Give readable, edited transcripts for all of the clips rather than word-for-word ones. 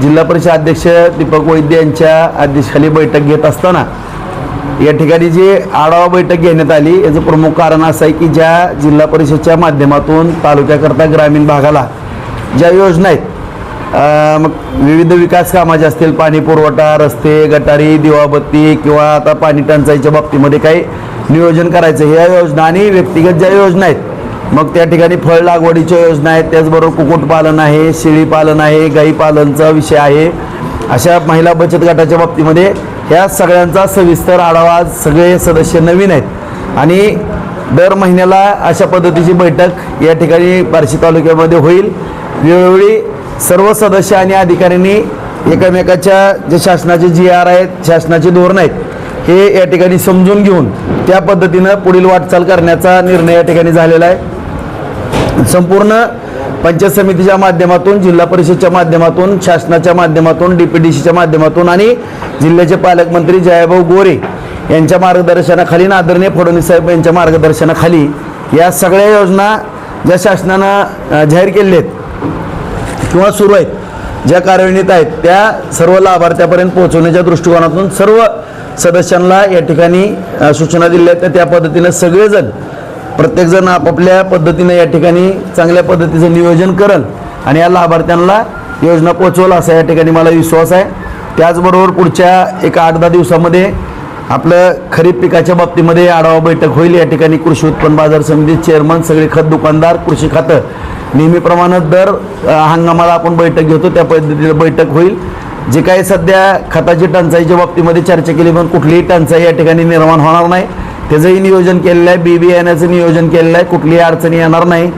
जिल्हा परिषद अध्यक्ष दीपक वैद्य यांच्या अध्यक्षतेखाली बैठक घेत असताना या ठिकाणी जी आढावा बैठक घेण्यात आली याचं प्रमुख कारण असं आहे की ज्या जिल्हा परिषदच्या माध्यमातून तालुक्याकरता ग्रामीण भागाला ज्या योजना आहेत, मग विविध विकास कामाचे असतील, पाणी पुरवठा, रस्ते, गटारी, दिवाबत्ती किंवा आता पाणी टंचाईच्या बाबतीमध्ये काही नियोजन करायचं, ह्या योजना आणि व्यक्तिगत ज्या योजना आहेत, मग त्या ठिकाणी फळ लागवडीच्या योजना आहेत, त्याचबरोबर कुक्कुटपालन आहे, शेळीपालन आहे, गाई पालनचा विषय आहे, अशा महिला बचत गटाच्या बाबतीमध्ये ह्या सगळ्यांचा सविस्तर आढावा आज सगळे सदस्य नवीन आहेत आणि दर महिन्याला अशा पद्धतीची बैठक या ठिकाणी बार्शी तालुक्यामध्ये होईल। वेळोवेळी सर्व सदस्य आणि अधिकाऱ्यांनी एकमेकाच्या जे शासनाचे GR आहेत, शासनाचे धोरण आहेत, हे या ठिकाणी समजून घेऊन त्या पद्धतीनं पुढील वाटचाल करण्याचा निर्णय या ठिकाणी झालेला आहे। संपूर्ण पंचायत समितीच्या माध्यमातून, जिल्हा परिषदच्या माध्यमातून, शासनाच्या माध्यमातून, DPDCच्या माध्यमातून आणि जिल्ह्याचे पालकमंत्री जयाभाऊ गोरे यांच्या मार्गदर्शनाखाली, आदरणीय फडणवीस साहेब यांच्या मार्गदर्शनाखाली या सगळ्या योजना ज्या शासनानं जाहीर केलेल्या आहेत किंवा सुरू आहेत, ज्या कार्यान्वित आहेत, त्या सर्व लाभार्थ्यापर्यंत पोहोचवण्याच्या दृष्टिकोनातून सर्व सदस्यांना या ठिकाणी सूचना दिल्या आहेत। त्या पद्धतीनं सगळेजण, प्रत्येकजण आपापल्या पद्धतीने या ठिकाणी चांगल्या पद्धतीचं नियोजन करल आणि या लाभार्थ्यांना योजना पोहोचवल असा या ठिकाणी मला विश्वास आहे। त्याचबरोबर पुढच्या एक 8-10 दिवसामध्ये आपलं खरीप पिकाच्या बाबतीमध्ये आढावा बैठक होईल। या ठिकाणी कृषी उत्पन्न बाजार समिती चेअरमन, सगळे खत दुकानदार, कृषी खातं नेहमीप्रमाणे दर हंगामाला आपण बैठक घेतो त्या पद्धतीने बैठक होईल। जे काही सध्या खताची टंचाईच्या बाबतीमध्ये चर्चा केली, पण कुठलीही टंचाई या ठिकाणी निर्माण होणार नाही, त्याचंही नियोजन केलेलं आहे। बी बियाण्याचं नियोजन केलेलं आहे, कुठलीही अडचणी येणार नाही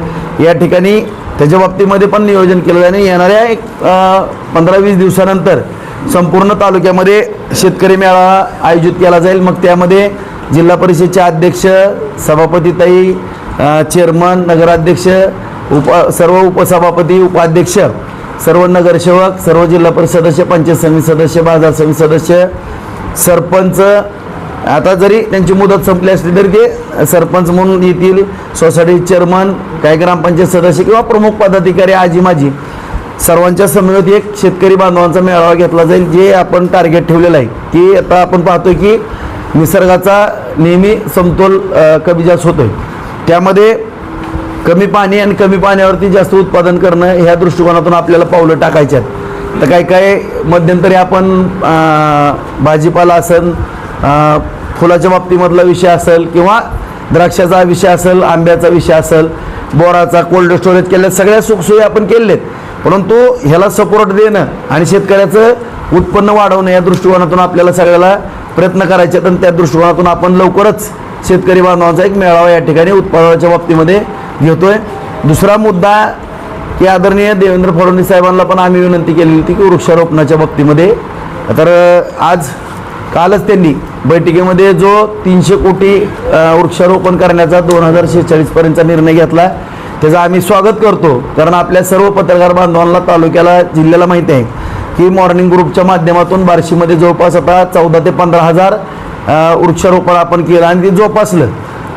या ठिकाणी, त्याच्या बाबतीमध्ये पण नियोजन केलेलं आहे। आणि येणाऱ्या एक 15-20 दिवसानंतर संपूर्ण तालुक्यामध्ये शेतकरी मेळावा आयोजित केला जाईल। मग त्यामध्ये जिल्हा परिषदचे अध्यक्ष, सभापतीताई, चेअरमन, नगराध्यक्ष, सर्व उपसभापती, उपाध्यक्ष, सर्व नगरसेवक, सर्व जिल्हा परिषद सदस्य, पंचायत समिती सदस्य, बाजार समिती सदस्य, सरपंच, आता जरी त्यांची मुदत संपली असली तरी ते सरपंच म्हणून येतील, सोसायटी चेअरमन, काही ग्रामपंचायत सदस्य किंवा प्रमुख पदाधिकारी, आजी माजी, सर्वांच्या समवेत एक शेतकरी बांधवांचा मेळावा घेतला जाईल। जे आपण टार्गेट ठेवलेलं आहे की आता आपण पाहतोय की निसर्गाचा नेहमी समतोल कमी जास्त होतोय, त्यामध्ये कमी पाणी आणि कमी पाण्यावरती जास्त उत्पादन करणं ह्या दृष्टिकोनातून आपल्याला पावलं टाकायची आहेत। तर काही मध्यंतरी आपण भाजीपाला असेल, फुलाच्या बाबतीमधला विषय असेल किंवा द्राक्षाचा विषय असेल, आंब्याचा विषय असेल, बोराचा, कोल्ड स्टोरेज केल्या सगळ्या सुखसोयी आपण केलेत, परंतु ह्याला सपोर्ट देणं आणि शेतकऱ्याचं उत्पन्न वाढवणं या दृष्टिकोनातून आपल्याला सगळ्याला प्रयत्न करायचे आहेत। आणि त्या दृष्टिकोनातून आपण लवकरच शेतकरी बांधवांचा एक मेळावा या ठिकाणी उत्पादनाच्या बाबतीमध्ये घेतोय। दुसरा मुद्दा की आदरणीय देवेंद्र फडणवीस साहेबांना पण आम्ही विनंती केलेली होती की वृक्षारोपणाच्या बाबतीमध्ये, तर आज कालच त्यांनी बैठकीमध्ये जो 300 कोटी वृक्षारोपण करण्याचा 2046 पर्यंतचा निर्णय घेतला, त्याचं आम्ही स्वागत करतो। कारण आपल्या सर्व पत्रकार बांधवांना, तालुक्याला, जिल्ह्याला माहिती आहे की मॉर्निंग ग्रुपच्या माध्यमातून बार्शीमध्ये जवळपास आता 14 ते 15 हजार वृक्षारोपण आपण केलं आणि ते जोपासलं,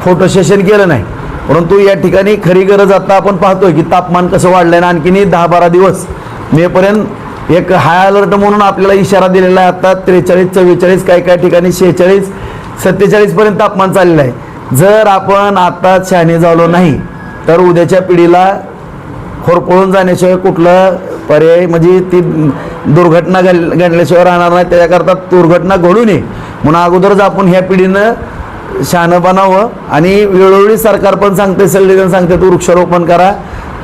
फोटो सेशन केलं नाही। परंतु या ठिकाणी खरी गरज आता आपण पाहतोय की तापमान कसं वाढलंय आणि आणखीन 10-12 दिवस मेपर्यंत एक हाय अलर्ट म्हणून आपल्याला इशारा दिलेला आहे। आता 43, 44, काही ठिकाणी 46, 47 पर्यंत तापमान चाललेलं आहे। जर आपण आता शहाणे झालो नाही तर उद्याच्या पिढीला होरपळून जाण्याशिवाय कुठलं पर्याय, म्हणजे ती दुर्घटना घडल्याशिवाय राहणार नाही। त्याच्याकरता दुर्घटना घडू नये म्हणून अगोदरच आपण ह्या पिढीनं शहाणं बनावं आणि वेळोवेळी सरकार पण सांगते, सगळेजण सांगतात वृक्षारोपण करा,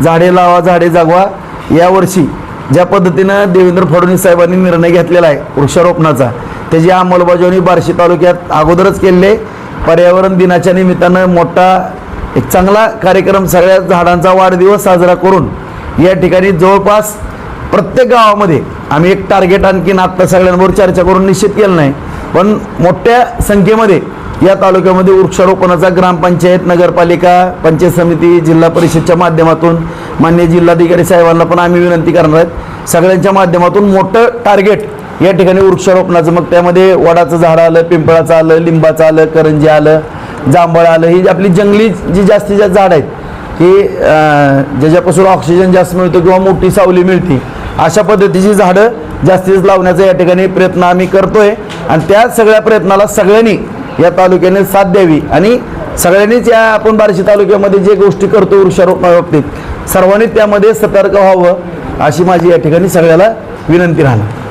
झाडे लावा, झाडे जगवा। यावर्षी ज्या पद्धतीनं देवेंद्र फडणवीस साहेबांनी निर्णय घेतलेला आहे वृक्षारोपणाचा, त्याची अंमलबजावणी बार्शी तालुक्यात अगोदरच केले। पर्यावरण दिनाच्या निमित्तानं मोठा एक चांगला कार्यक्रम, सगळ्या झाडांचा वाढदिवस साजरा करून या ठिकाणी जवळपास प्रत्येक गावामध्ये आम्ही एक टार्गेट आणखीन आत्ता सगळ्यांबरोबर चर्चा करून निश्चित केलं नाही, पण मोठ्या संख्येमध्ये या तालुक्यामध्ये वृक्षारोपणाचा ग्रामपंचायत, नगरपालिका, पंचायत समिती, जिल्हा परिषदच्या माध्यमातून माननीय जिल्हाधिकारी साहेबांना पण आम्ही विनंती करणार आहेत, सगळ्यांच्या माध्यमातून मोठं टार्गेट या ठिकाणी वृक्षारोपणाचं। मग त्यामध्ये वडाचं झाड आलं, पिंपळाचं आलं, लिंबाचं आलं, करंजी आलं, जांभळ आलं, ही आपली जंगली जी जास्तीत जास्त झाड आहेत की ज्याच्यापासून ऑक्सिजन जास्त मिळतो किंवा मोठी सावली मिळते अशा पद्धतीची झाडं जास्तीत लावण्याचा या ठिकाणी प्रयत्न आम्ही करतोय आणि त्या सगळ्या प्रयत्नाला सगळ्यांनी या तालुक्याने साथ द्यावी आणि सगळ्यांनीच या आपण बार्शी तालुक्यामध्ये जे गोष्टी करतो वृक्षारोपणाबाबतीत सर्वांनी त्यामध्ये सतर्क व्हावं अशी माझी या ठिकाणी सगळ्याला विनंती राहणार.